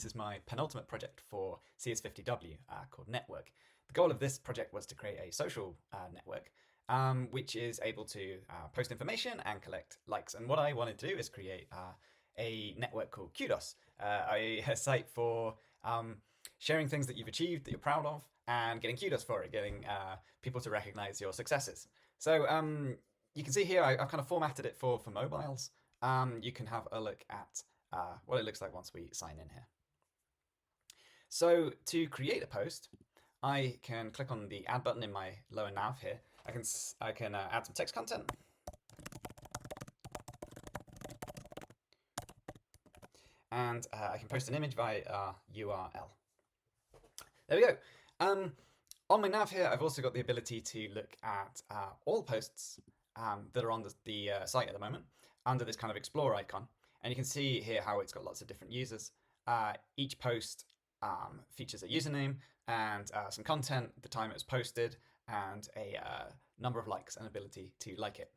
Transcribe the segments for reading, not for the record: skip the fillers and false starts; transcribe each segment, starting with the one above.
This is my penultimate project for CS50W called Network. The goal of this project was to create a social network which is able to post information and collect likes. And what I wanted to do is create a network called Kudos, a site for sharing things that you've achieved that you're proud of and getting kudos for it, getting people to recognize your successes. So you can see here I've kind of formatted it for mobiles. You can have a look at what it looks like once we sign in here. So to create a post, I can click on the add button in my lower nav here. I can add some text content. And I can post an image via URL. There we go. On my nav here, I've also got the ability to look at all posts that are on the site at the moment under this kind of Explore icon. And you can see here how it's got lots of different users. Each post features a username and some content, the time it was posted, and a number of likes and ability to like it.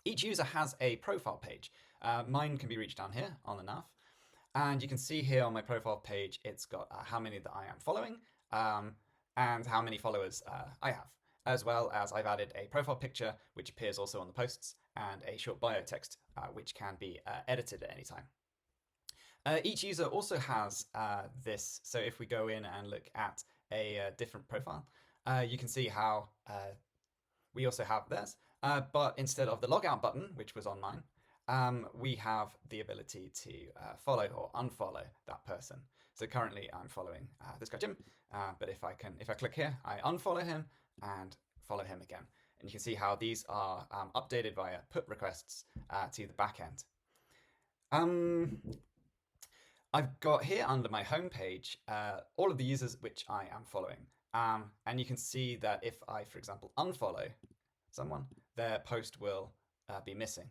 Each user has a profile page. Mine can be reached down here on the nav. And you can see here on my profile page, it's got how many that I am following and how many followers I have, as well as I've added a profile picture, which appears also on the posts, and a short bio text, which can be edited at any time. Each user also has this. So if we go in and look at a different profile, you can see how we also have theirs. But instead of the logout button, which was on mine, we have the ability to follow or unfollow that person. So currently I'm following this guy Jim, but if I click here, I unfollow him and follow him again. And you can see how these are updated via put requests to the backend. I've got here under my home page all of the users which I am following. And you can see that if I, for example, unfollow someone, their post will be missing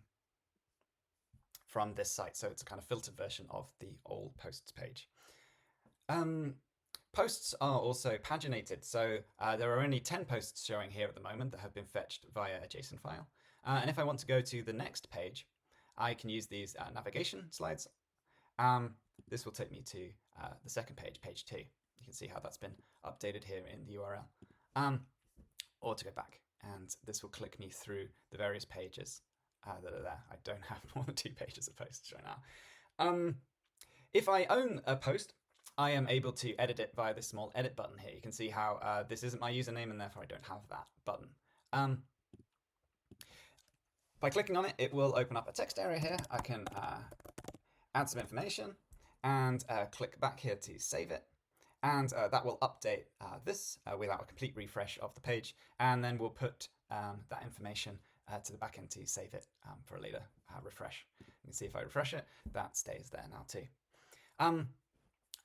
from this site. So it's a kind of filtered version of the all posts page. Posts are also paginated. So there are only 10 posts showing here at the moment that have been fetched via a JSON file. And if I want to go to the next page, I can use these navigation slides. This will take me to the second page, page 2. You can see how that's been updated here in the URL. Or to go back, and this will click me through the various pages that are there. I don't have more than 2 pages of posts right now. If I own a post, I am able to edit it via this small edit button here. You can see how this isn't my username and therefore I don't have that button. By clicking on it, it will open up a text area here. I can add some information and click back here to save it. And that will update this without a complete refresh of the page. And then we'll put that information to the backend to save it for a later refresh. You can see if I refresh it, that stays there now too.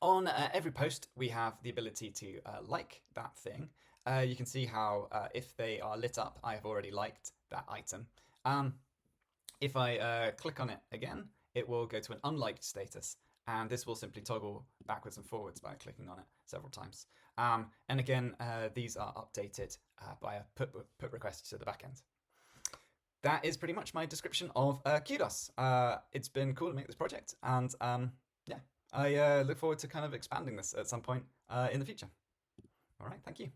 On every post, we have the ability to like that thing. You can see how if they are lit up, I have already liked that item. If I click on it again, it will go to an unliked status. And this will simply toggle backwards and forwards by clicking on it several times. And again, these are updated by a put request to the backend. That is pretty much my description of Kudos. It's been cool to make this project, and yeah, I look forward to kind of expanding this at some point in the future. All right, thank you.